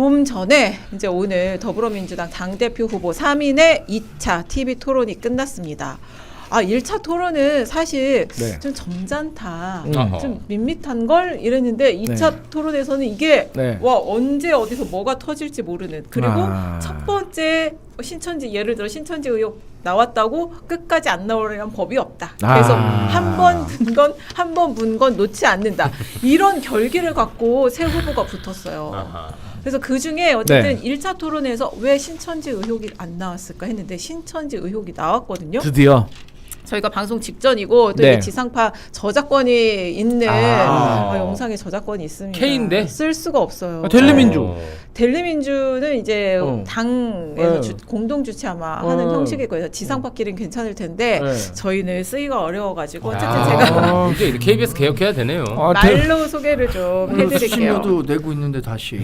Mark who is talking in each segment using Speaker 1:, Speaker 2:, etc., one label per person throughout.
Speaker 1: 좀 전에 이제 오늘 더불어민주당 당대표 후보 3인의 2차 TV 토론이 끝났습니다. 1차 토론은 사실
Speaker 2: 네.
Speaker 1: 좀 점잖다,
Speaker 2: 어허.
Speaker 1: 좀 밋밋한 걸 이랬는데 2차 토론에서는 이게 와 언제 어디서 뭐가 터질지 모르는, 그리고 첫 번째 예를 들어 신천지 의혹 나왔다고 끝까지 안 나오려면 법이 없다. 그래서 한 번 문 건 놓지 않는다. 이런 결기를 갖고 새 후보가 붙었어요. 그래서 그중에 어쨌든 1차 토론에서 왜 신천지 의혹이 안 나왔을까 했는데 신천지 의혹이 나왔거든요.
Speaker 2: 드디어.
Speaker 1: 저희가 방송 직전이고 또 이게 지상파 저작권이 있는 영상에 저작권이 있습니다.
Speaker 3: K인데?
Speaker 1: 쓸 수가 없어요.
Speaker 2: 텔레민주.
Speaker 1: 텔레민주는 이제 당에서 공동 주최 아마 하는 형식일 거예요. 지상파끼리는 괜찮을 텐데 저희는 쓰기가 어려워가지고 어쨌든 제가
Speaker 3: 이제 KBS 개혁해야 되네요.
Speaker 1: 말로 소개를 좀 해드릴게요.
Speaker 4: 수신료도 내고 있는데 다시.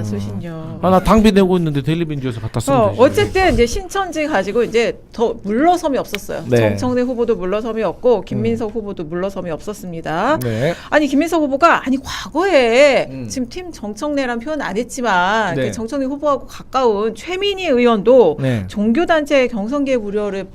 Speaker 1: 수신료.
Speaker 2: 나 당비 내고 있는데 텔레민주에서 갖다 쓰면 되지.
Speaker 1: 어쨌든 이제 신천지 가지고 이제 더 물러섬이 없었어요.
Speaker 2: 네.
Speaker 1: 정청래 후보도 물러섬이 없고 김민석 후보도 물러섬이 없었습니다.
Speaker 2: 네.
Speaker 1: 아니 김민석 후보가 과거에 지금 팀 정청래란 표현 안 했지만
Speaker 2: 네.
Speaker 1: 그 정청래 후보하고 가까운 최민희 의원도 종교단체의 경선 개입 우려를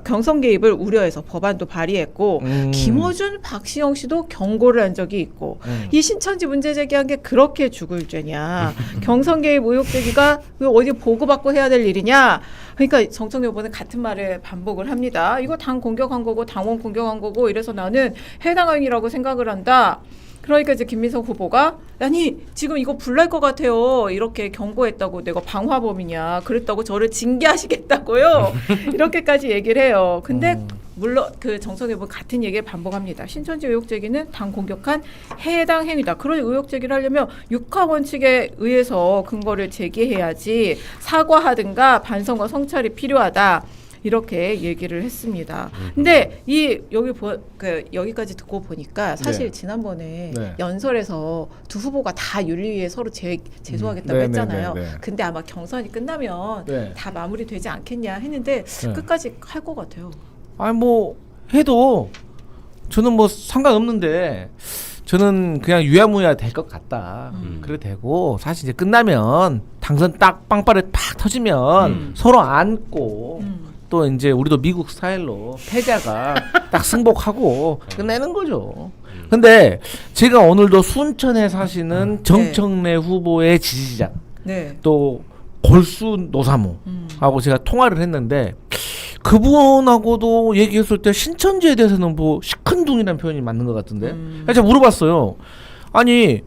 Speaker 1: 경선 개입을 우려해서 법안도 발의했고 김어준, 박시영 씨도 경고를 한 적이 있고 이 신천지 문제 제기한 게 그렇게 죽을 죄냐? 경선 개입 의혹 제기가 어디 보고받고 해야 될 일이냐? 그러니까 정청래 후보는 같은 말을 반복을 합니다. 이거 당 공격한 거고 당원 공격한 거고 이래서 나는 해당 행위라고 생각을 한다. 그러니까 이제 김민석 후보가 아니 지금 이거 불날 것 같아요. 이렇게 경고했다고 내가 방화범이냐 그랬다고 저를 징계하시겠다고요. 이렇게까지 얘기를 해요. 근데 물론 그 정청래 후보 같은 얘기를 반복합니다. 신천지 의혹 제기는 당 공격한 해당 행위다. 그런 의혹 제기를 하려면 육하 원칙에 의해서 근거를 제기해야지 사과하든가 반성과 성찰이 필요하다. 이렇게 얘기를 했습니다. 근데 여기까지 듣고 보니까 사실 지난번에 연설에서 두 후보가 다 윤리위에 서로 제소하겠다고 했잖아요. 근데 아마 경선이 끝나면 다 마무리되지 않겠냐 했는데 끝까지 할 것 같아요.
Speaker 2: 아니 뭐 해도 저는 뭐 상관없는데 저는 그냥 유야무야 될 것 같다. 그래 되고 사실 이제 끝나면 당선 딱 빵빠레 팍 터지면 서로 안고 또 이제 우리도 미국 스타일로 패자가 딱 승복하고 끝내는 거죠. 근데 제가 오늘도 순천에 사시는 정청래 후보의 지지자 또 골수 노사모하고 제가 통화를 했는데 그분하고도 얘기했을 때 신천지에 대해서는 뭐 시큰둥이라는 표현이 맞는 것 같은데 제가 물어봤어요. 아니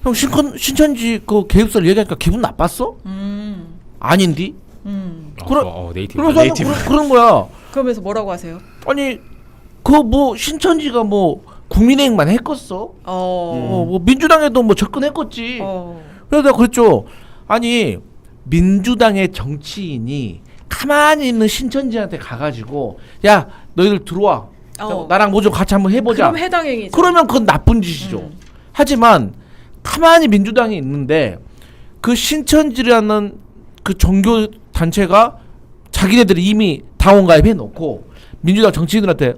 Speaker 2: 형 신천지 그 개입설 얘기하니까 기분 나빴어? 아닌디?
Speaker 3: 네이티브.
Speaker 2: 그런 거야.
Speaker 1: 그러면서 뭐라고 하세요?
Speaker 2: 아니 그 뭐 신천지가 뭐 국민의힘만 했겠어? 뭐 민주당에도 뭐 접근했겠지. 그래서 내가 그랬죠. 아니 민주당의 정치인이 가만히 있는 신천지한테 가가지고 야 너희들 들어와. 나랑 뭐 좀 같이 한번 해보자.
Speaker 1: 그럼 해당 행위죠.
Speaker 2: 그러면 그건 나쁜 짓이죠. 하지만 가만히 민주당이 있는데 그 신천지라는 그 종교 단체가 자기네들이 이미 당원 가입해 놓고 민주당 정치인들한테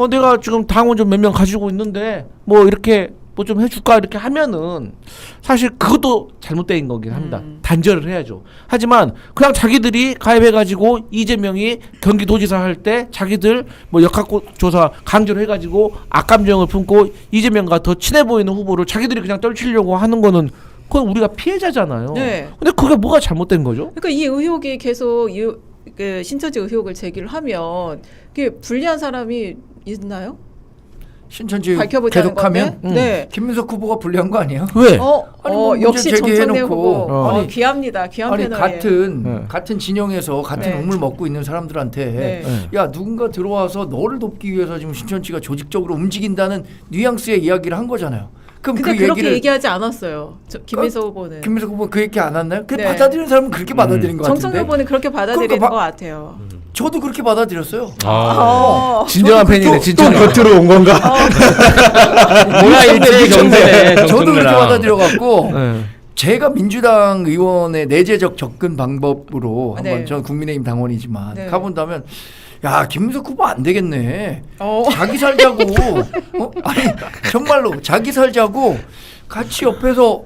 Speaker 2: 내가 지금 당원 좀 몇 명 가지고 있는데 뭐 이렇게 뭐 좀 해줄까 이렇게 하면은 사실 그것도 잘못된 거긴 합니다. 단절을 해야죠. 하지만 그냥 자기들이 가입해가지고 이재명이 경기도지사 할 때 자기들 뭐 역학조사 강제로 해가지고 악감정을 품고 이재명과 더 친해 보이는 후보를 자기들이 그냥 떨치려고 하는 거는 그건 우리가 피해자잖아요. 근데 그게 뭐가 잘못된 거죠?
Speaker 1: 그러니까 이 의혹이 계속 그 신천지 의혹을 제기를 하면 그게 불리한 사람이 있나요?
Speaker 4: 신천지
Speaker 1: 밝혀보자는
Speaker 4: 계속하면 김민석 후보가 불리한 거 아니에요?
Speaker 2: 왜?
Speaker 1: 역시 정청래 후보 귀합니다. 귀한
Speaker 4: 아니
Speaker 1: 패널에.
Speaker 4: 같은 진영에서 같은 우물 먹고 있는 사람들한테 야 누군가 들어와서 너를 돕기 위해서 지금 신천지가 조직적으로 움직인다는 뉘앙스의 이야기를 한 거잖아요. 그럼
Speaker 1: 근데
Speaker 4: 그
Speaker 1: 그렇게
Speaker 4: 얘기를
Speaker 1: 얘기하지 않았어요. 김민석 후보는.
Speaker 4: 김민석 후보 그 얘기 안 했나요? 그 받아들이는 사람은 그렇게 받아들인 것 같은데.
Speaker 1: 정청래 후보는 그렇게 받아들이는 것 같아요.
Speaker 4: 저도 그렇게 받아들였어요.
Speaker 2: 진정한 팬이네. 진짜
Speaker 5: 곁으로 온 건가?
Speaker 3: 뭐야 일제의 경제네.
Speaker 4: 저도 그렇게 받아들여갖고 제가 민주당 의원의 내재적 접근 방법으로 한번 전 국민의힘 당원이지만 가본다면 야 김민석 후보 안 되겠네. 자기 살자고 아니 정말로 자기 살자고 같이 옆에서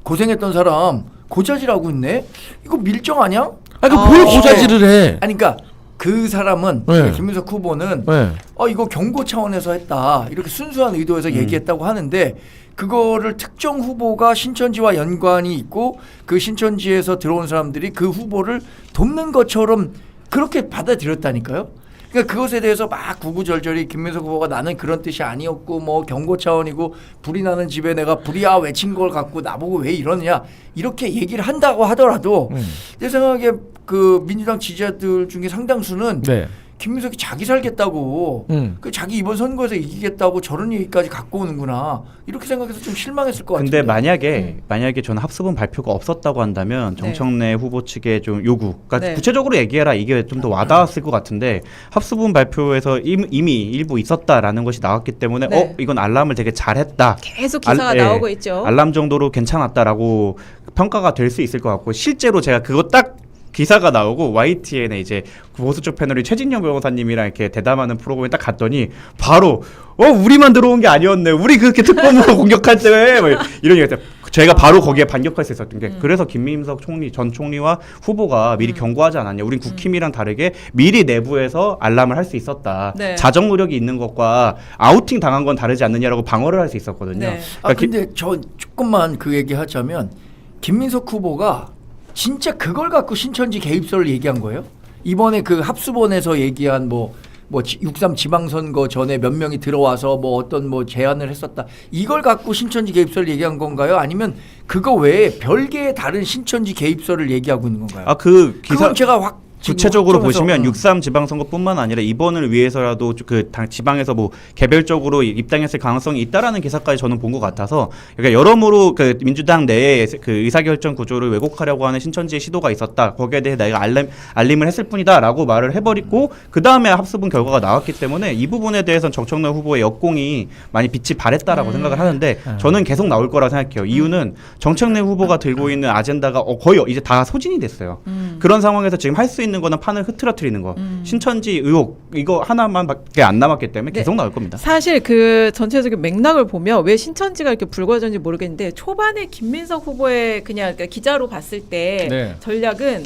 Speaker 4: 고생했던 사람 고자질하고 있네. 이거 밀정 아니야?
Speaker 2: 아니 뭘 고자질을 해?
Speaker 4: 아니 그러니까 그 사람은
Speaker 2: 네.
Speaker 4: 김민석 후보는
Speaker 2: 네.
Speaker 4: 이거 경고 차원에서 했다 이렇게 순수한 의도에서 얘기했다고 하는데 그거를 특정 후보가 신천지와 연관이 있고 그 신천지에서 들어온 사람들이 그 후보를 돕는 것처럼 그렇게 받아들였다니까요. 그러니까 그것에 대해서 막 구구절절히 김민석 후보가 나는 그런 뜻이 아니었고 뭐 경고 차원이고 불이 나는 집에 내가 불이야 외친 걸 갖고 나보고 왜 이러느냐 이렇게 얘기를 한다고 하더라도 내 생각에 그 민주당 지지자들 중에 상당수는
Speaker 2: 네.
Speaker 4: 김민석이 자기 살겠다고 그 자기 이번 선거에서 이기겠다고 저런 얘기까지 갖고 오는구나 이렇게 생각해서 좀 실망했을 것 같은데.
Speaker 5: 근데 만약에 저는 합수분 발표가 없었다고 한다면 정청래 후보 측의 좀 요구, 그러니까 구체적으로 얘기해라 이게 좀 더 와닿았을 것 같은데 합수분 발표에서 이미 일부 있었다라는 것이 나왔기 때문에 이건 알람을 되게 잘했다.
Speaker 1: 계속 기사가 나오고 있죠.
Speaker 5: 알람 정도로 괜찮았다라고 평가가 될 수 있을 것 같고 실제로 제가 그거 딱 기사가 나오고 YTN에 이제 보수 쪽 패널이 최진영 변호사님이랑 이렇게 대담하는 프로그램에 딱 갔더니 바로 우리만 들어온 게 아니었네. 우리 그렇게 특검으로 공격할 때 뭐 이런 얘기가 저희가 바로 거기에 반격할 수 있었던 게 그래서 김민석 전 총리와 후보가 미리 경고하지 않았냐. 우린 국힘이랑 다르게 미리 내부에서 알람을 할 수 있었다.
Speaker 1: 네.
Speaker 5: 자정 노력이 있는 것과 아우팅 당한 건 다르지 않느냐라고 방어를 할 수 있었거든요.
Speaker 1: 네.
Speaker 5: 그러니까
Speaker 4: 근데 저 조금만 그 얘기 하자면 김민석 후보가 진짜 그걸 갖고 신천지 개입설을 얘기한 거예요? 이번에 그 합수본에서 얘기한 뭐 6.3 지방선거 전에 몇 명이 들어와서 뭐 어떤 뭐 제안을 했었다. 이걸 갖고 신천지 개입설을 얘기한 건가요? 아니면 그거 외에 별개의 다른 신천지 개입설을 얘기하고 있는 건가요?
Speaker 5: 그 기사
Speaker 4: 그건 제가
Speaker 5: 구체적으로 보시면 6.3 지방선거뿐만 아니라 이번을 위해서라도 그 지방에서 뭐 개별적으로 입당했을 가능성이 있다라는 기사까지 저는 본 것 같아서 그러니까 여러모로 그 민주당 내에 그 의사결정 구조를 왜곡하려고 하는 신천지의 시도가 있었다. 거기에 대해 내가 알림을 했을 뿐이다라고 말을 해버리고 그 다음에 합수분 결과가 나왔기 때문에 이 부분에 대해서는 정청래 후보의 역공이 많이 빛이 발했다라고 생각을 하는데 저는 계속 나올 거라 생각해요. 이유는 정청래 후보가 들고 있는 아젠다가 거의 이제 다 소진이 됐어요. 그런 상황에서 지금 할 수 있는 거는 판을 흐트러뜨리는 거. 신천지 의혹 이거 하나만밖에 안 남았기 때문에 계속 나올 겁니다.
Speaker 1: 사실 그 전체적인 맥락을 보면 왜 신천지가 이렇게 불거졌는지 모르겠는데 초반에 김민석 후보의 그냥 기자로 봤을 때 전략은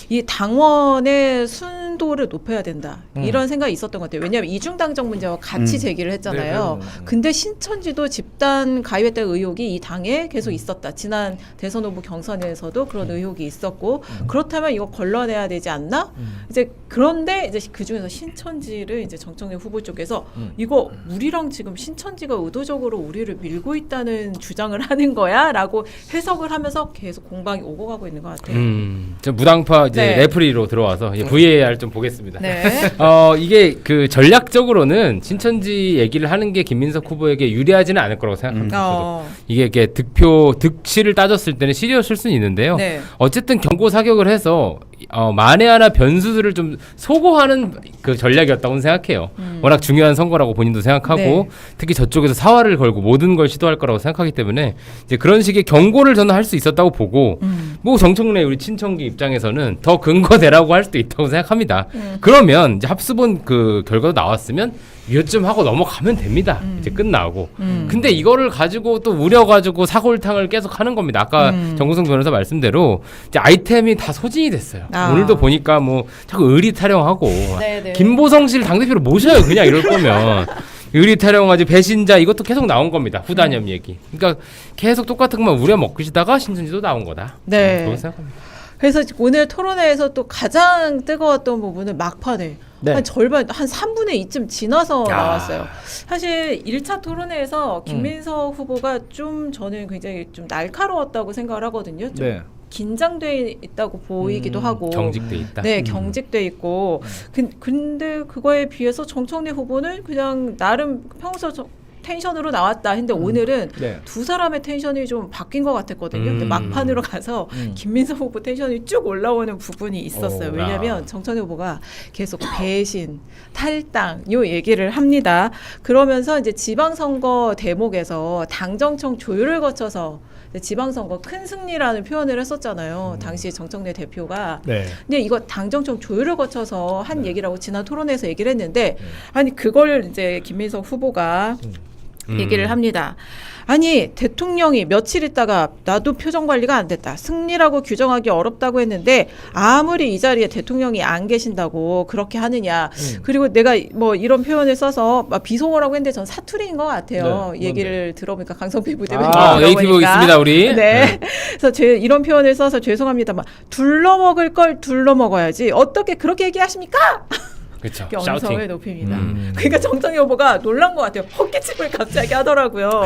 Speaker 1: 이 당원의 순도를 높여야 된다. 이런 생각이 있었던 것 같아요. 왜냐하면 이중당적 문제와 같이 제기를 했잖아요. 근데 신천지도 집단 가입했다는 의혹이 이 당에 계속 있었다. 지난 대선 후보 경선에서도 그런 의혹이 있었고 그렇다면 이거 걸러내야 되지 않나? 이제 그런데 이제 그 중에서 신천지를 이제 정청래 후보 쪽에서 이거 우리랑 지금 신천지가 의도적으로 우리를 밀고 있다는 주장을 하는 거야라고 해석을 하면서 계속 공방이 오고 가고 있는 것 같아요.
Speaker 3: 저 무당파 이제 레프리로 들어와서 VAR 좀 보겠습니다. 이게 그 전략적으로는 신천지 얘기를 하는 게 김민석 후보에게 유리하지는 않을 거라고 생각합니다. 이게 득실을 따졌을 때는 실이었을 수는 있는데요. 어쨌든 경고 사격을 해서 만에 하나 변수들을 좀 소거하는 그 전략이었다고 생각해요. 워낙 중요한 선거라고 본인도 생각하고 특히 저쪽에서 사활을 걸고 모든 걸 시도할 거라고 생각하기 때문에 이제 그런 식의 경고를 저는 할 수 있었다고 보고 뭐 정청래 우리 친청기 입장에서는 더 근거대라고 할 수도 있다고 생각합니다. 그러면 이제 합수본 그 결과도 나왔으면 요쯤 하고 넘어가면 됩니다. 이제 끝나고. 근데 이거를 가지고 또 우려가지고 사골탕을 계속 하는 겁니다. 아까 정구성 변호사 말씀대로 이제 아이템이 다 소진이 됐어요. 오늘도 보니까 뭐 자꾸 의리 타령하고 김보성 씨를 당대표로 모셔요. 그냥 이럴 거면. 의리 타령하지 배신자 이것도 계속 나온 겁니다. 후단협 얘기. 그러니까 계속 똑같은 것만 우려먹으시다가 신천지도 나온 거다. 그렇게 생각합니다.
Speaker 1: 그래서 오늘 토론회에서 또 가장 뜨거웠던 부분은 막판에 한 절반, 한 3분의 2쯤 지나서 나왔어요. 사실 1차 토론회에서 김민석 후보가 좀 저는 굉장히 좀 날카로웠다고 생각을 하거든요. 좀 긴장돼 있다고 보이기도 하고
Speaker 3: 경직돼 있다.
Speaker 1: 경직돼 있고 근데 그거에 비해서 정청래 후보는 그냥 나름 평소 텐션으로 나왔다 했는데 오늘은 두 사람의 텐션이 좀 바뀐 것 같았거든요. 근데 막판으로 가서 김민석 후보 텐션이 쭉 올라오는 부분이 있었어요. 왜냐하면 정청래 후보가 계속 배신, 탈당 요 얘기를 합니다. 그러면서 이제 지방선거 대목에서 당정청 조율을 거쳐서 지방선거 큰 승리라는 표현을 했었잖아요. 당시 정청래 대표가. 근데 이거 당정청 조율을 거쳐서 한 얘기라고 지난 토론회에서 얘기를 했는데 아니 그걸 이제 김민석 후보가 얘기를 합니다. 아니 대통령이 며칠 있다가 나도 표정 관리가 안 됐다. 승리라고 규정하기 어렵다고 했는데 아무리 이 자리에 대통령이 안 계신다고 그렇게 하느냐. 그리고 내가 뭐 이런 표현을 써서 막 비속어라고 했는데 전 사투리인 것 같아요.
Speaker 2: 네,
Speaker 1: 얘기를 들어보니까 강성필 부대변인
Speaker 3: 네이티브 있습니다 우리.
Speaker 1: 네. 그래서 이런 표현을 써서 죄송합니다만 둘러먹을 걸 둘러먹어야지 어떻게 그렇게 얘기하십니까?
Speaker 3: 그렇죠.
Speaker 1: 언성을 높입니다. 그러니까 정성희 후보가 놀란 것 같아요. 헛기침을 갑자기 하더라고요.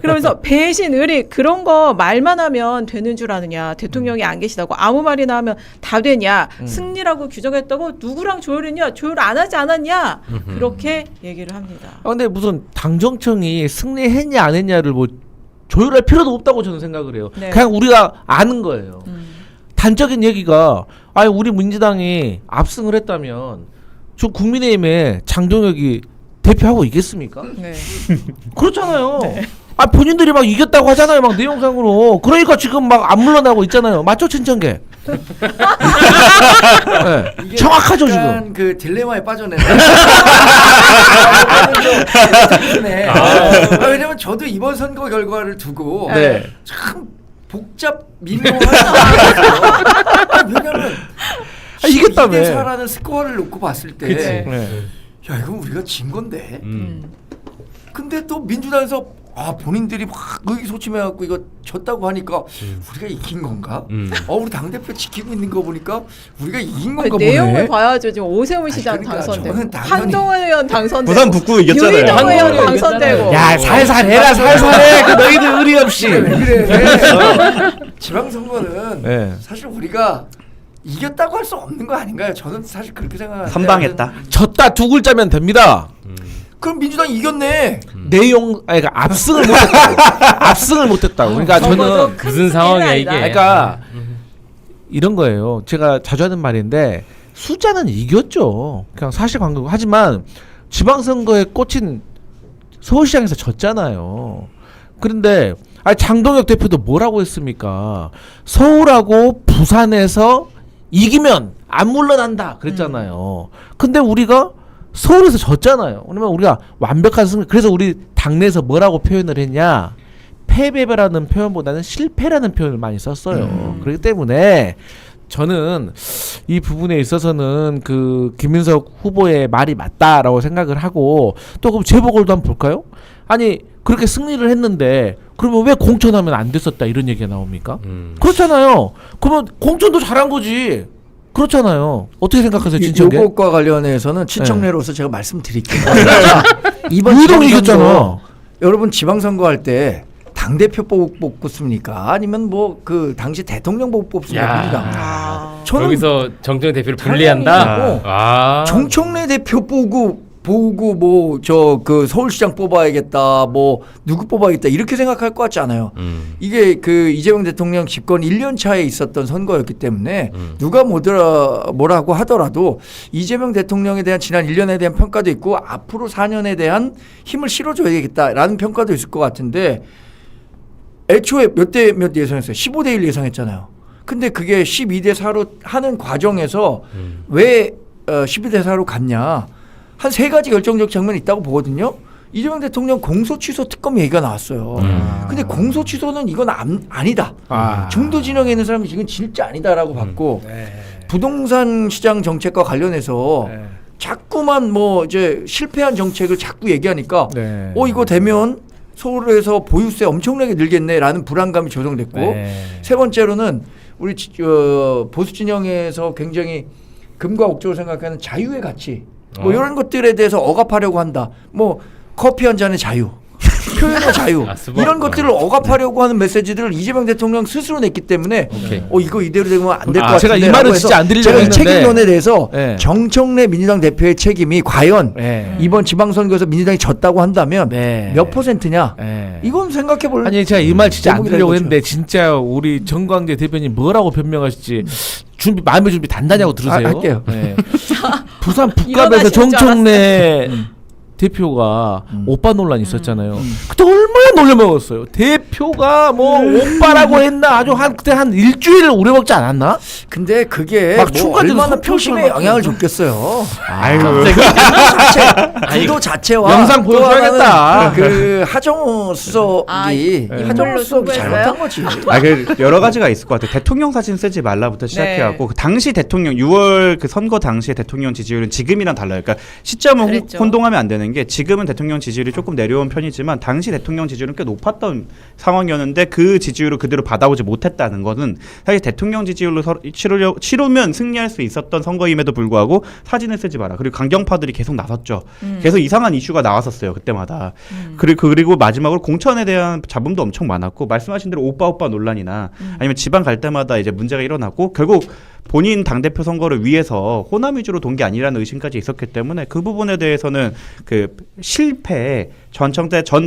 Speaker 1: 그러면서 배신, 의리 그런 거 말만 하면 되는 줄 아느냐. 대통령이 안 계시다고 아무 말이나 하면 다 되냐. 승리라고 규정했다고 누구랑 조율했냐. 조율 안 하지 않았냐. 그렇게 얘기를 합니다.
Speaker 2: 근데 무슨 당정청이 승리했냐 안 했냐를 뭐 조율할 필요도 없다고 저는 생각을 해요.
Speaker 1: 네.
Speaker 2: 그냥 우리가 아는 거예요. 단적인 얘기가 아니 우리 민주당이 압승을 했다면 저 국민의힘에 장동혁이 대표하고 있겠습니까?
Speaker 1: 네.
Speaker 2: 그렇잖아요. 아 본인들이 막 이겼다고 하잖아요. 막 내용상으로. 그러니까 지금 막 안 물러나고 있잖아요. 맞죠, 친천계? 네. 정확하죠 지금.
Speaker 4: 그 딜레마에 빠져내네. 왜냐면 저도 이번 선거 결과를 두고
Speaker 2: 네.
Speaker 4: 참 복잡 미묘한 왜냐면
Speaker 2: 이겼다며.
Speaker 4: 2대4라는 스코어를 놓고 봤을 때
Speaker 2: 네.
Speaker 4: 야 이건 우리가 진 건데 근데 또 민주당에서 본인들이 막 의기소침해갖고 이거 졌다고 하니까 우리가 이긴 건가? 우리 당대표 지키고 있는 거 보니까 우리가 이긴 건가 보네.
Speaker 1: 내용을 봐야죠. 지금 오세훈 시장
Speaker 4: 그러니까
Speaker 1: 당선되고
Speaker 4: 저는 당연히-
Speaker 1: 한동훈 의원 당선되고
Speaker 5: 부산 북구 이겼잖아요.
Speaker 1: 유인호 의원 당선되고
Speaker 2: 야 살살해라 살살해. 그 너희들 의리 없이.
Speaker 4: 왜 그래? 지방선거는
Speaker 2: 네.
Speaker 4: 사실 우리가 이겼다고 할 수 없는 거 아닌가요? 저는 사실 그렇게 생각하는데
Speaker 5: 선방했다.
Speaker 2: 졌다 두 글자면 됩니다.
Speaker 4: 그럼 민주당이 이겼네.
Speaker 2: 내용 그러니까 압승을 못했다고. 압승을 못했다고. 그러니까 저는
Speaker 3: 무슨 상황이야 이게?
Speaker 2: 그러니까 이런 거예요. 제가 자주 하는 말인데 숫자는 이겼죠. 그냥 사실관계. 하지만 지방선거에 꽂힌 서울시장에서 졌잖아요. 그런데 장동혁 대표도 뭐라고 했습니까? 서울하고 부산에서 이기면 안 물러난다 그랬잖아요. 근데 우리가 서울에서 졌잖아요. 그러면 우리가 완벽한 승리. 그래서 우리 당내에서 뭐라고 표현을 했냐? 패배라는 표현보다는 실패라는 표현을 많이 썼어요. 그렇기 때문에 저는 이 부분에 있어서는 그 김민석 후보의 말이 맞다라고 생각을 하고 또 그럼 재보궐도 한번 볼까요? 아니 그렇게 승리를 했는데 그러면 왜 공천하면 안 됐었다 이런 얘기가 나옵니까? 그렇잖아요. 그러면 공천도 잘한 거지. 그렇잖아요. 어떻게 생각하세요, 진청계?
Speaker 4: 이것과 관련해서는 친청래로서 제가 말씀드릴게요. 이번
Speaker 2: 의동
Speaker 4: 지방선거,
Speaker 2: 이겼잖아.
Speaker 4: 여러분 지방선거 할 때 당대표 뽑습니까? 아니면 뭐 그 당시 대통령 뽑습니까? 민주당. 저는
Speaker 3: 여기서 정청래 대표를 분리한다.
Speaker 4: 정청래 대표 보고 뭐 저 그 서울시장 뽑아야겠다 뭐 누구 뽑아야겠다 이렇게 생각할 것 같지 않아요. 이게 그 이재명 대통령 집권 1년 차에 있었던 선거였기 때문에 누가 뭐라고 하더라도 이재명 대통령에 대한 지난 1년에 대한 평가도 있고 앞으로 4년에 대한 힘을 실어줘야겠다라는 평가도 있을 것 같은데 애초에 몇 대 몇 예상했어요? 15대 1 예상했잖아요. 근데 그게 12대 4로 하는 과정에서 왜 12대 4로 갔냐? 한 세 가지 결정적 장면이 있다고 보거든요. 이재명 대통령 공소 취소 특검 얘기가 나왔어요. 근데 공소 취소는 이건 아니다. 중도 진영에 있는 사람이 이건 진짜 아니다라고 봤고 부동산 시장 정책과 관련해서 자꾸만 뭐 이제 실패한 정책을 자꾸 얘기하니까 이거 되면 서울에서 보유세 엄청나게 늘겠네라는 불안감이 조성됐고 세 번째로는 우리 보수 진영에서 굉장히 금과 옥조를 생각하는 자유의 가치 뭐 이런 것들에 대해서 억압하려고 한다. 뭐 커피 한 잔의 자유, 표현의 자유 이런 것들을 억압하려고 하는 메시지들을 이재명 대통령 스스로 냈기 때문에 이거 이대로 되면 안 될 것 같은데
Speaker 2: 제가 이 말은 진짜 안 드리려고 했는데
Speaker 4: 책임론에 대해서 정청래 민주당 대표의 책임이 과연 이번 지방선거에서 민주당이 졌다고 한다면 몇 퍼센트냐 이건 생각해 볼.
Speaker 2: 아니 제가 이 말 진짜 안 드리려고 했는데 진짜 우리 정광재 대표님 뭐라고 변명하실지 마음의 준비 단단히 하고 들으세요.
Speaker 4: 할게요.
Speaker 2: 부산 북갑에서 정청래 대표가 오빠 논란 있었잖아요. 그때 얼마나 놀려먹었어요. 대표가 뭐 오빠라고 했나 아주 그때 한 일주일을 우려먹지 않았나?
Speaker 4: 근데 그게
Speaker 2: 막
Speaker 4: 뭐
Speaker 2: 춤까지
Speaker 4: 얼마나
Speaker 2: 속
Speaker 4: 표심에
Speaker 2: 막
Speaker 4: 영향을 줬겠어요.
Speaker 2: 아유,
Speaker 4: 구도 자체와
Speaker 2: 영상
Speaker 4: 또
Speaker 2: 보여줘야겠다.
Speaker 4: 하나는 그 하정우 수석이 하정우 수석이 잘못한 거지.
Speaker 5: 여러 가지가 있을 것 같아요. 대통령 사진 쓰지 말라부터 시작해갖고 그 당시 대통령 6월 그 선거 당시의 대통령 지지율은 지금이랑 달라요. 그러니까 시점은
Speaker 1: 그랬죠.
Speaker 5: 혼동하면 안 되는 게 지금은 대통령 지지율이 조금 내려온 편이지만 당시 대통령 지지율은 꽤 높았던 상황이었는데 그 지지율을 그대로 받아오지 못했다는 것은 사실 대통령 지지율로 치르면 승리할 수 있었던 선거임에도 불구하고 사진을 쓰지 마라. 그리고 강경파들이 계속 나섰죠. 계속 이상한 이슈가 나왔었어요. 그때마다. 그리고 마지막으로 공천에 대한 잡음도 엄청 많았고 말씀하신 대로 오빠 논란이나 아니면 지방 갈 때마다 이제 문제가 일어났고 결국 본인 당대표 선거를 위해서 호남 위주로 돈 게 아니라는 의심까지 있었기 때문에 그 부분에 대해서는 그 실패에 전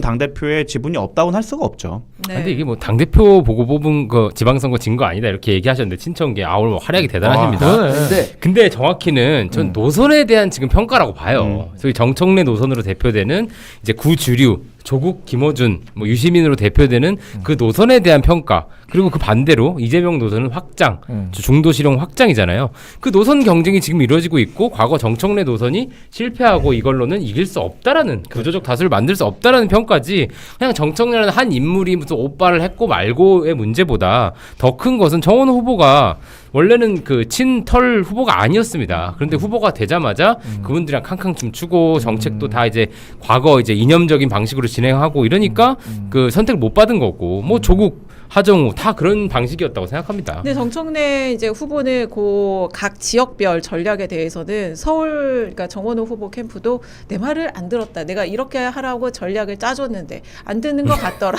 Speaker 5: 당대표의 지분이 없다고는 할 수가 없죠.
Speaker 1: 네.
Speaker 3: 근데 이게 뭐 당대표 보고 뽑은 거 지방선거 진 거 아니다 이렇게 얘기하셨는데 친천계 오늘 활약이 대단하십니다. 근데 정확히는 전 노선에 대한 지금 평가라고 봐요. 그래서 정청래 노선으로 대표되는 이제 구주류 조국, 김어준, 뭐 유시민으로 대표되는 그 노선에 대한 평가 그리고 그 반대로 이재명 노선은 확장, 중도실용 확장이잖아요. 그 노선 경쟁이 지금 이루어지고 있고 과거 정청래 노선이 실패하고 이걸로는 이길 수 없다라는 구조적 다수를 만들 수 없다라는 평가지 그냥 정청래라는 한 인물이 무슨 오빠를 했고 말고의 문제보다 더 큰 것은 정원호 후보가 원래는 그 친털 후보가 아니었습니다. 그런데 후보가 되자마자 그분들이랑 캉캉 춤추고 정책도 다 이제 과거 이제 이념적인 방식으로 진행하고 이러니까 그 선택을 못 받은 거고 뭐 조국 하정우 다 그런 방식이었다고 생각합니다.
Speaker 1: 근데 정청래 이제 후보는 그 각 지역별 전략에 대해서는 서울 그러니까 정원호 후보 캠프도 내 말을 안 들었다. 내가 이렇게 하라고 전략을 짜줬는데 안 듣는 것 같더라.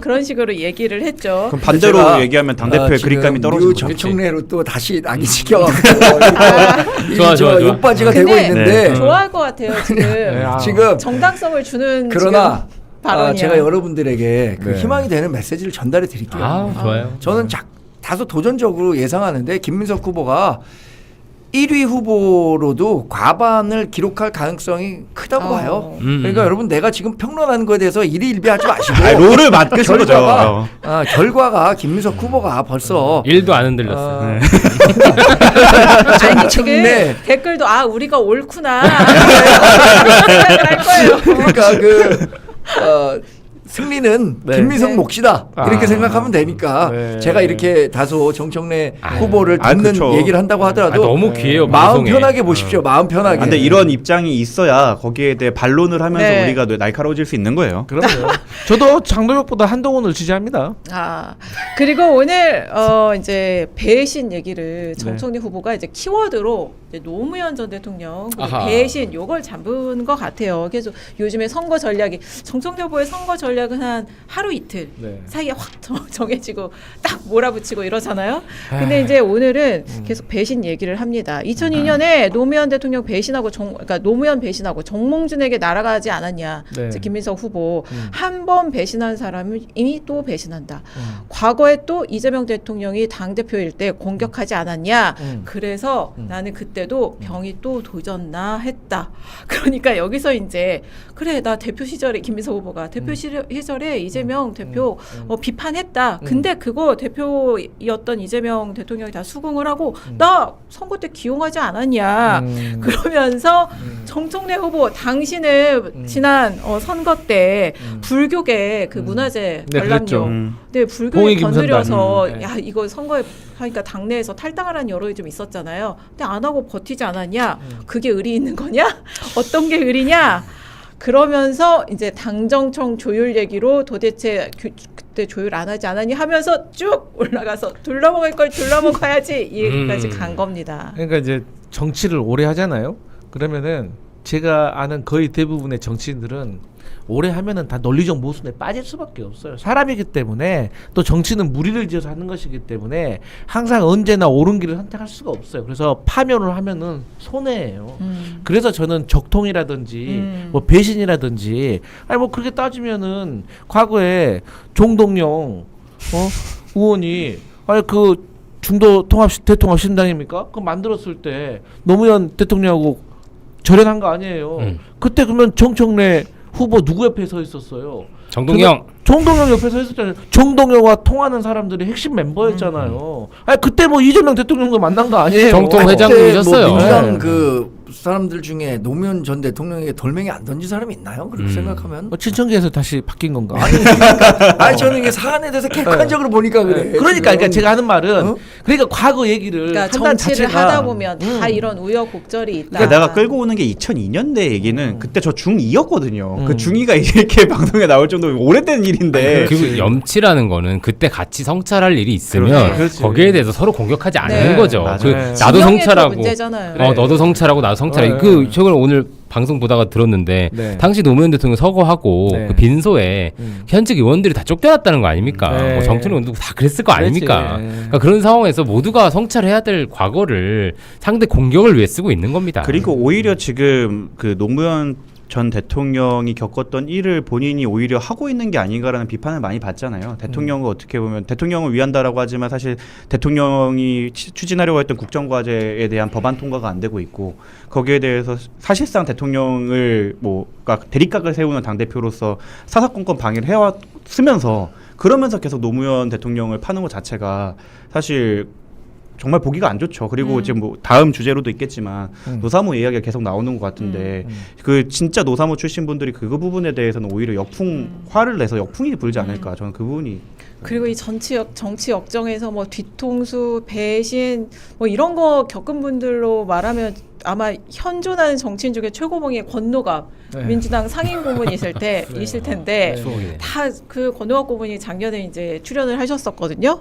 Speaker 1: 그런 식으로 얘기를 했죠.
Speaker 5: 그럼 반대로 얘기하면 당대표의 그립감이 떨어지는 거죠.
Speaker 4: 정청래로 또 다시 낙이 지켜가지고
Speaker 3: 좋아.
Speaker 4: 욕바지가 되고
Speaker 1: 근데
Speaker 4: 있는데
Speaker 1: 좋아할 것 같아요. 지금
Speaker 4: 지금
Speaker 1: 정당성을 주는
Speaker 4: 그러나
Speaker 1: 지금 발언이야.
Speaker 4: 제가 여러분들에게 그 희망이 되는 메시지를 전달해 드릴게요.
Speaker 3: 좋아요.
Speaker 4: 저는 다소 도전적으로 예상하는데 김민석 후보가 1위 후보로도 과반을 기록할 가능성이 크다고 봐요. 그러니까 여러분 내가 지금 평론하는 거에 대해서 일희일비하지 마시고
Speaker 5: 롤을 맡기신 거죠.
Speaker 4: 결과가 김민석 후보가 벌써
Speaker 3: 1도 안 흔들렸어요.
Speaker 1: 아니 지금 댓글도 우리가 옳구나 할 거예요.
Speaker 4: 그러니까 승리는 김민석 몫이다 이렇게 생각하면 되니까 제가 이렇게 다소 정청래 후보를 듣는 얘기를 한다고 하더라도
Speaker 3: 너무 귀해요.
Speaker 4: 마음 편하게 보십시오. 마음 편하게.
Speaker 5: 근데 이런 입장이 있어야 거기에 대해 반론을 하면서 우리가 날카로워질 수 있는 거예요.
Speaker 2: 그럼요. 저도 장도혁보다 한동훈을 지지합니다.
Speaker 1: 그리고 오늘 이제 배신 얘기를 정청래 후보가 이제 키워드로 이제 노무현 전 대통령 배신 요걸 잡은 것 같아요. 그래서 요즘에 선거 전략이 정청래 후보의 선거 전략은 한 하루 이틀 사이에 확 정해지고 딱 몰아붙이고 이러잖아요. 근데 이제 오늘은 계속 배신 얘기를 합니다. 2002년에 노무현 대통령 배신하고 그러니까 노무현 배신하고 정몽준에게 날아가지 않았냐. 이제 김민석 후보 한 번 배신한 사람이 이미 또 배신한다. 과거에 또 이재명 대통령이 당대표일 때 공격하지 않았냐. 그래서 나는 그때도 병이 또 도졌나 했다. 그러니까 여기서 이제 그래 나 대표 시절에 김민석 후보가 대표 시절에 이재명 대표 비판했다. 근데 그거 대표였던 이재명 대통령이 다 수긍을 하고 나 선거 때 기용하지 않았냐. 그러면서 정청래 후보 당신은 지난 선거 때 불교계 그 문화재 관람료 불교에 건드려서 야 이거 선거에 하니까 당내에서 탈당하라는 여론이 좀 있었잖아요. 근데 안 하고 버티지 않았냐? 그게 의리 있는 거냐? 어떤 게 의리냐? 그러면서 이제 당정청 조율 얘기로 도대체 그때 조율 안 하지 않았니 하면서 쭉 올라가서 둘러먹을 걸 둘러먹어야지 이 얘기까지 간 겁니다.
Speaker 2: 그러니까 이제 정치를 오래 하잖아요. 그러면은 제가 아는 거의 대부분의 정치인들은 오래 하면은 다 논리적 모순에 빠질 수밖에 없어요. 사람이기 때문에 또 정치는 무리를 지어서 하는 것이기 때문에 항상 언제나 옳은 길을 선택할 수가 없어요. 그래서 파면을 하면은 손해예요. 그래서 저는 적통이라든지 뭐 배신이라든지 아니 뭐 그렇게 따지면은 과거에 종동영 의원이 아니 그 중도 대통합 신당입니까? 그거 만들었을 때 노무현 대통령하고 절연한 거 아니에요. 그때 그러면 정청래 후보 누구 옆에 서 있었어요?
Speaker 3: 정동영.
Speaker 2: 정동영 옆에 서 있었잖아요. 정동영과 통하는 사람들이 핵심 멤버였잖아요. 아니 그때 뭐 이재명 대통령도 만난 거 아니에요?
Speaker 3: 정통 회장님이셨어요.
Speaker 4: 뭐 민주당
Speaker 2: 네.
Speaker 4: 그 사람들 중에 노무현 전 대통령에게 돌멩이 안 던진 사람이 있나요? 그렇게 생각하면
Speaker 2: 친천계에서 다시 바뀐 건가?
Speaker 4: 아니 저는 이게 사안에 대해서 객관적으로 보니까 그래.
Speaker 2: 그러니까 제가 하는 말은 그러니까 과거 얘기를
Speaker 1: 그러니까
Speaker 2: 판단
Speaker 1: 정치를
Speaker 2: 자체가
Speaker 1: 하다 보면 다 이런 우여곡절이 있다.
Speaker 5: 그러니까 내가 끌고 오는 게 2002년대 얘기는 그때 저 중2였거든요. 그 중2가 이렇게 방송에 나올 정도면 오래된 일인데.
Speaker 3: 그리고 염치라는 거는 그때 같이 성찰할 일이 있으면
Speaker 2: 그렇지.
Speaker 3: 거기에 대해서 서로 공격하지 않는
Speaker 1: 네.
Speaker 3: 거죠.
Speaker 5: 맞아요.
Speaker 3: 그 나도
Speaker 1: 진영의 또
Speaker 3: 성찰하고
Speaker 1: 문제잖아요.
Speaker 3: 너도 성찰하고 나도 성찰하고
Speaker 2: 네.
Speaker 3: 그 최근에 오늘 방송 보다가 들었는데
Speaker 2: 네.
Speaker 3: 당시 노무현 대통령 서거하고
Speaker 2: 네.
Speaker 3: 그 빈소에 현직 의원들이 다 쫓겨났다는 거 아닙니까?
Speaker 2: 네.
Speaker 3: 뭐 정청래 의원도 다 그랬을 거
Speaker 2: 그랬지.
Speaker 3: 아닙니까? 그러니까 그런 상황에서 모두가 성찰해야 될 과거를 상대 공격을 위해 쓰고 있는 겁니다.
Speaker 5: 그리고 오히려 지금 그 노무현 전 대통령이 겪었던 일을 본인이 오히려 하고 있는 게 아닌가라는 비판을 많이 받잖아요. 대통령을 어떻게 보면 대통령을 위한다라고 하지만 사실 대통령이 추진하려고 했던 국정과제에 대한 법안 통과가 안 되고 있고 거기에 대해서 사실상 대통령을 뭐 그러니까 대립각을 세우는 당대표로서 사사건건 방해를 해왔으면서 그러면서 계속 노무현 대통령을 파는 것 자체가 사실 정말 보기가 안 좋죠. 그리고 지금 뭐 다음 주제로도 있겠지만 노사모 이야기가 계속 나오는 것 같은데 그 진짜 노사모 출신 분들이 그 부분에 대해서는 오히려 화를 내서 역풍이 불지 않을까. 저는 그 부분이.
Speaker 1: 그리고 이 정치 역정에서 뭐 뒤통수, 배신 뭐 이런 거 겪은 분들로 말하면 아마 현존하는 정치인 중에 최고봉의 권노갑
Speaker 2: 네.
Speaker 1: 민주당 상임 고문이실 텐데
Speaker 3: 추억이네.
Speaker 1: 다 그 권노갑 고문이 작년에 이제 출연을 하셨었거든요.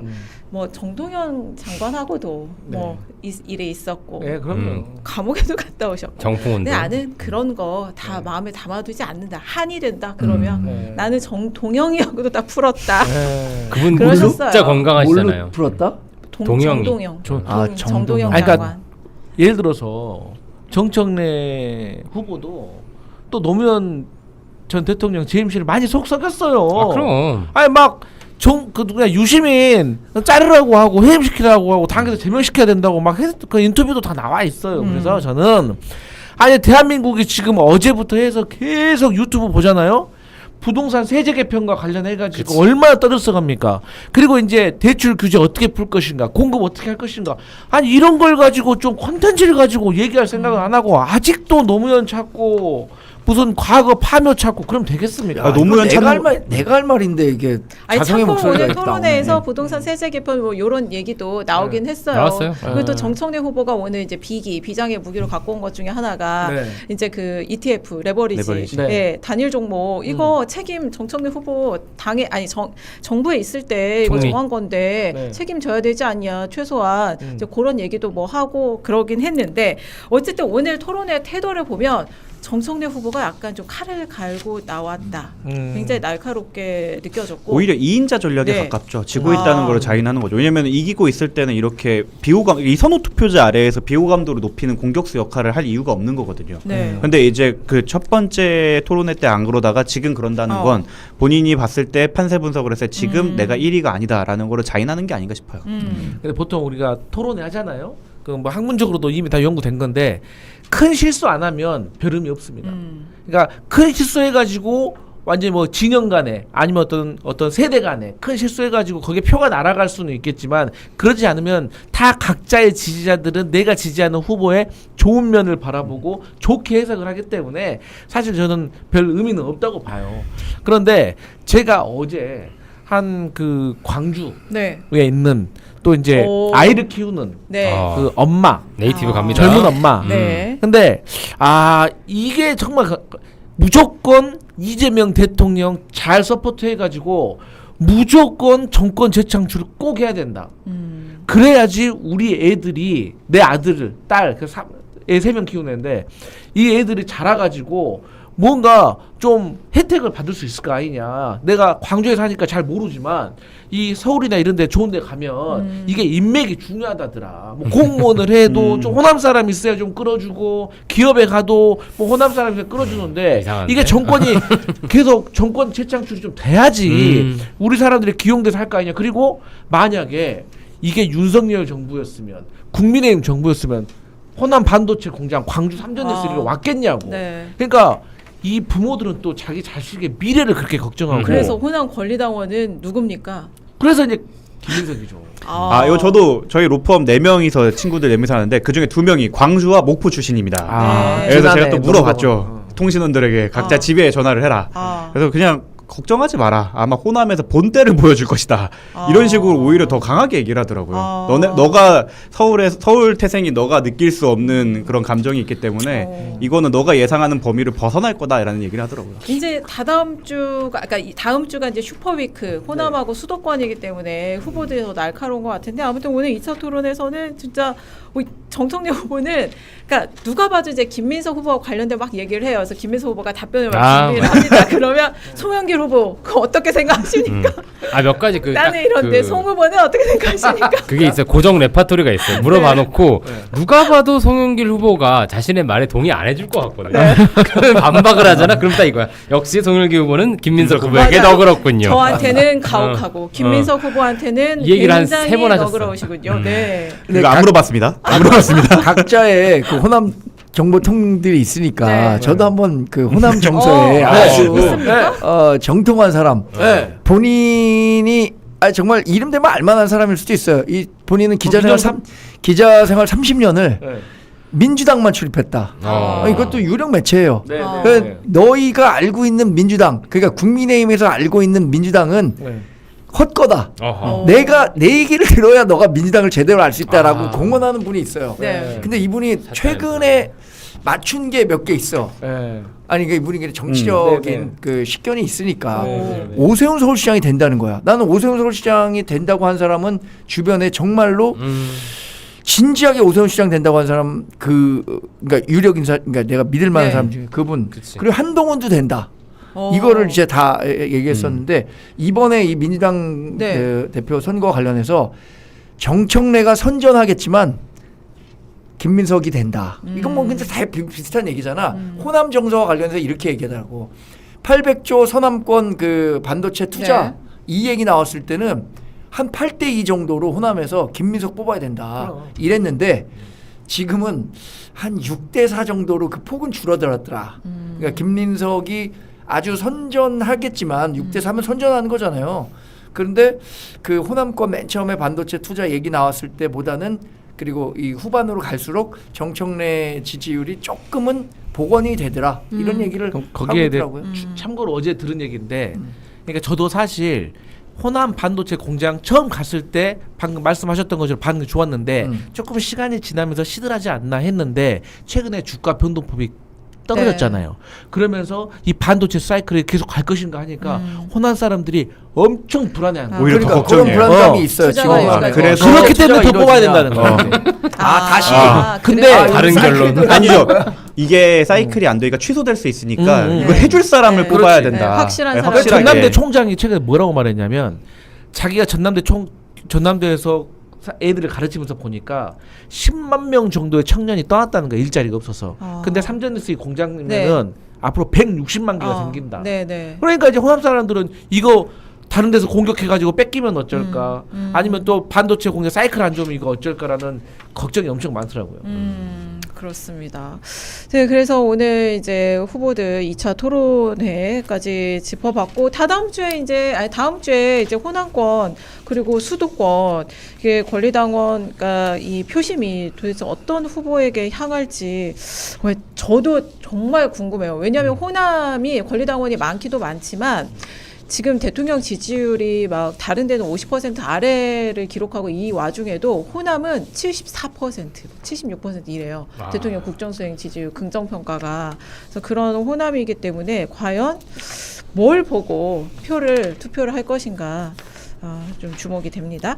Speaker 1: 뭐 정동영 장관하고도 뭐 일에 있었고
Speaker 2: 네, 그럼요.
Speaker 1: 감옥에도 갔다 오셨고.
Speaker 3: 정풍원도.
Speaker 1: 근데 나는 그런 거 다 마음에 담아두지 않는다. 한이 된다. 그러면
Speaker 2: 네.
Speaker 1: 나는 정동영이하고도 다 풀었다.
Speaker 2: 네.
Speaker 3: 그분
Speaker 1: 그러셨어요.
Speaker 3: 진짜 건강하시잖아요.
Speaker 4: 뭘로 풀었다?
Speaker 3: 동영이.
Speaker 1: 정동영.
Speaker 4: 정동영.
Speaker 1: 정동영
Speaker 2: 아니, 그러니까
Speaker 1: 장관.
Speaker 2: 예를 들어서 정청래 후보도 또 노무현 전 대통령 재임실을 많이 속삭였어요.
Speaker 3: 아, 그럼.
Speaker 2: 아니 그 누구야 유시민 자르라고 하고 해임시키라고 하고 당에서 제명시켜야 된다고 그 인터뷰도 다 나와 있어요. 그래서 저는 아니 대한민국이 지금 어제부터 해서 계속 유튜브 보잖아요. 부동산 세제 개편과 관련해 가지고 얼마나 떠들썩합니까? 그리고 이제 대출 규제 어떻게 풀 것인가, 공급 어떻게 할 것인가. 아니 이런 걸 가지고 좀 콘텐츠를 가지고 얘기할 생각을 안 하고 아직도 노무현 찾고 무슨 과거 파묘 찾고 그럼 되겠습니까?
Speaker 4: 야,
Speaker 5: 노무현
Speaker 4: 내가 할 말인데 이게
Speaker 1: 아니
Speaker 4: 자성의
Speaker 1: 참고
Speaker 4: 목소리가
Speaker 1: 오늘
Speaker 4: 있다.
Speaker 1: 토론회에서 부동산 세제 개편 뭐 이런 얘기도 나오긴 했어요.
Speaker 3: 나왔어요.
Speaker 1: 그리고 또 정청래 후보가 오늘 이제 비장의 무기로 갖고 온 것 중에 하나가
Speaker 2: 네.
Speaker 1: 이제 그 ETF 레버리지,
Speaker 5: 레버리지.
Speaker 2: 네.
Speaker 1: 예, 단일 종목 이거 책임 정청래 후보 정부에 있을 때 이거
Speaker 3: 총리.
Speaker 1: 정한 건데
Speaker 2: 네.
Speaker 1: 책임져야 되지 않냐 최소한 이제 그런 얘기도 뭐 하고 그러긴 했는데 어쨌든 오늘 토론회 태도를 보면. 정청래 후보가 약간 좀 칼을 갈고 나왔다. 굉장히 날카롭게 느껴졌고
Speaker 5: 오히려 2인자 전략에
Speaker 1: 네.
Speaker 5: 가깝죠. 지고 있다는 걸 자인하는 거죠. 왜냐하면 이기고 있을 때는 이렇게 비호감 이 선호 투표제 아래에서 비호감도를 높이는 공격수 역할을 할 이유가 없는 거거든요.
Speaker 1: 네.
Speaker 5: 근데 이제 그 첫 번째 토론회 때 안 그러다가 지금 그런다는 건 본인이 봤을 때 판세 분석을 했을 때 지금 내가 1위가 아니다라는 거를 자인하는 게 아닌가 싶어요.
Speaker 2: 근데 보통 우리가 토론회 하잖아요. 그 뭐 학문적으로도 이미 다 연구된 건데 큰 실수 안 하면 별 의미 없습니다. 그러니까 큰 실수해가지고 완전히 뭐 진영 간에 아니면 어떤 세대 간에 큰 실수해가지고 거기에 표가 날아갈 수는 있겠지만 그러지 않으면 다 각자의 지지자들은 내가 지지하는 후보의 좋은 면을 바라보고 좋게 해석을 하기 때문에 사실 저는 별 의미는 없다고 봐요. 그런데 제가 어제 한 그 광주에
Speaker 1: 네.
Speaker 2: 있는 또 이제
Speaker 1: 오.
Speaker 2: 아이를 키우는
Speaker 1: 네.
Speaker 2: 그 엄마
Speaker 3: 네이티브 갑니다.
Speaker 2: 젊은 엄마
Speaker 1: 네.
Speaker 2: 근데 이게 정말 무조건 이재명 대통령 잘 서포트 해가지고 무조건 정권 재창출을 꼭 해야 된다. 그래야지 우리 애들이 내 아들 딸 애 3명 키우는데 이 애들이 자라가지고 뭔가 좀 혜택을 받을 수 있을 거 아니냐. 내가 광주에 사니까 잘 모르지만 이 서울이나 이런 데 좋은 데 가면 이게 인맥이 중요하다더라. 뭐 공무원을 해도 좀 호남 사람 있어야 좀 끌어주고 기업에 가도 뭐 호남 사람이 끌어주는데
Speaker 3: 이상한데?
Speaker 2: 이게 정권이 계속 정권 재창출이 좀 돼야지 우리 사람들이 기용돼서 할 거 아니냐. 그리고 만약에 이게 윤석열 정부였으면 국민의힘 정부였으면 호남 반도체 공장 광주 삼전에서 왔겠냐고.
Speaker 1: 네.
Speaker 2: 그러니까 이 부모들은 또 자기 자식의 미래를 그렇게 걱정하고.
Speaker 1: 그래서 호남 권리당원은 누굽니까?
Speaker 2: 그래서 이제 김민석이죠.
Speaker 5: 이거 저도 저희 로펌 4명이서 친구들 4명이서 하는데 그중에 2명이 광주와 목포 출신입니다.
Speaker 1: 네.
Speaker 5: 그래서 제가 또 물어봤죠. 통신원들에게 각자 집에 전화를 해라. 그래서 그냥 걱정하지 마라. 아마 호남에서 본때를 보여줄 것이다. 이런 식으로 오히려 더 강하게 얘기를 하더라고요. 너가 서울 태생이 너가 느낄 수 없는 그런 감정이 있기 때문에 이거는 너가 예상하는 범위를 벗어날 거다라는 얘기를 하더라고요.
Speaker 1: 이제 다다음 주가 그러니까 다음 주가 이제 슈퍼위크 호남하고 수도권이기 때문에 후보들이 더 날카로운 것 같은데 아무튼 오늘 2차 토론에서는 진짜 정청래 후보는 그러니까 누가 봐도 이제 김민석 후보와 관련된 막 얘기를 해요. 그래서 김민석 후보가 답변을 막 준비를 합니다. 그러면 송영길 후보 그거 어떻게 생각하십니까?
Speaker 3: 몇 가지
Speaker 1: 나는 이런데 송 후보는 어떻게 생각하십니까?
Speaker 3: 그게 있어요. 고정 레파토리가 있어요. 물어봐놓고 누가 봐도 송영길 후보가 자신의 말에 동의 안 해줄 것 같거든요. 그러면 반박을 하잖아. 그럼 딱 이거야. 역시 송영길 후보는 김민석 후보에게 더 그렇군요.
Speaker 1: 저한테는 가혹하고 김민석 후보한테는
Speaker 3: 이 얘기를 한
Speaker 1: 굉장히
Speaker 3: 3번 하셨어요.
Speaker 1: 너그러우시군요. 네.
Speaker 5: 이거 안 물어봤습니다. 안 물어봤습니다.
Speaker 4: 각자의 그 호남 정보통들이 있으니까
Speaker 1: 네.
Speaker 4: 저도 한번 그 호남 정서에 아주 정통한 사람, 본인이 정말 이름 되면 알만한 사람일 수도 있어요. 이 본인은 기자생활 30년을 민주당만 출입했다. 이것도 유력 매체예요. 그러니까 너희가 알고 있는 민주당, 그러니까 국민의힘에서 알고 있는 민주당은 헛거다. 내가 내 얘기를 들어야 너가 민주당을 제대로 알 수 있다라고 공언하는 분이 있어요.
Speaker 1: 네.
Speaker 4: 근데 이분이 최근에 맞춘 게 몇 개 있어. 아니 그러니까 이분이 정치적인 그 식견이 있으니까 오세훈 서울시장이 된다는 거야. 나는 오세훈 서울시장이 된다고 한 사람은 주변에 정말로 진지하게 오세훈 시장 된다고 한 사람 그러니까 유력 인사 그러니까 내가 믿을 만한 사람 중에 그분 그리고 한동훈도 된다. 이거를 이제 다 얘기했었는데 이번에 이 민주당 그 대표 선거 관련해서 정청래가 선전하겠지만 김민석이 된다. 이건 뭐 근데 다 비슷한 얘기잖아. 호남 정서와 관련해서 이렇게 얘기하더라고. 800조 서남권 그 반도체 투자 이 얘기 나왔을 때는 한 8대2 정도로 호남에서 김민석 뽑아야 된다. 이랬는데 지금은 한 6대4 정도로 그 폭은 줄어들었더라. 그러니까 김민석이 아주 선전하겠지만 6대3은 선전하는 거잖아요. 그런데 그 호남권 맨 처음에 반도체 투자 얘기 나왔을 때보다는 그리고 이 후반으로 갈수록 정청래 지지율이 조금은 복원이 되더라. 이런 얘기를
Speaker 2: 거기에
Speaker 4: 하고 있더라고요.
Speaker 2: 참고로 어제 들은 얘기인데 그러니까 저도 사실 호남 반도체 공장 처음 갔을 때 방금 말씀하셨던 것처럼 반응이 좋았는데 조금 시간이 지나면서 시들하지 않나 했는데 최근에 주가 변동폭이 떨어졌잖아요. 그러면서 이 반도체 사이클이 계속 갈 것인가 하니까 호남 사람들이 엄청 불안해하는 거예요.
Speaker 5: 오히려
Speaker 4: 그러니까
Speaker 5: 더 걱정이에요.
Speaker 4: 그런 불안감이 있어요. 지금.
Speaker 5: 그래서
Speaker 2: 그렇기 때문에 더 뽑아야 된다는 거예요.
Speaker 4: 다시.
Speaker 2: 근데
Speaker 3: 다른 결론.
Speaker 5: 아니죠. 이게 사이클이 안 되니까 취소될 수 있으니까 이거 해줄 사람을 뽑아야 된다.
Speaker 1: 확실한 사람.
Speaker 5: 확실하게.
Speaker 2: 전남대 총장이 최근에 뭐라고 말했냐면 자기가 전남대에서 애들을 가르치면서 보니까 10만 명 정도의 청년이 떠났다는 거야. 일자리가 없어서. 근데 삼전에서 이 공장이면은 앞으로 160만 개가 생긴다. 그러니까 이제 호남 사람들은 이거 다른 데서 공격해가지고 뺏기면 어쩔까? 아니면 또 반도체 공장 사이클 안 좋으면 이거 어쩔까라는 걱정이 엄청 많더라고요.
Speaker 1: 그렇습니다. 네, 그래서 오늘 이제 후보들 2차 토론회까지 짚어봤고 다음 주에 이제 호남권 그리고 수도권 이게 권리당원 그러니까 이 표심이 도대체 어떤 후보에게 향할지 저도 정말 궁금해요. 왜냐하면 호남이 권리당원이 많기도 많지만 지금 대통령 지지율이 막 다른 데는 50% 아래를 기록하고 이 와중에도 호남은 74%, 76% 이래요. 대통령 국정수행 지지율 긍정평가가. 그래서 그런 호남이기 때문에 과연 뭘 보고 투표를 할 것인가 좀 주목이 됩니다.